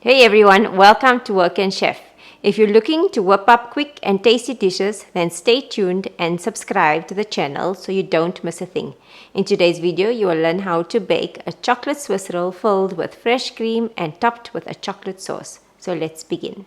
Hey everyone, welcome to Work and Chef. If you're looking to whip up quick and tasty dishes, then stay tuned and subscribe to the channel so you don't miss a thing. In today's video, you will learn how to bake a chocolate Swiss roll filled with fresh cream and topped with a chocolate sauce. So let's begin.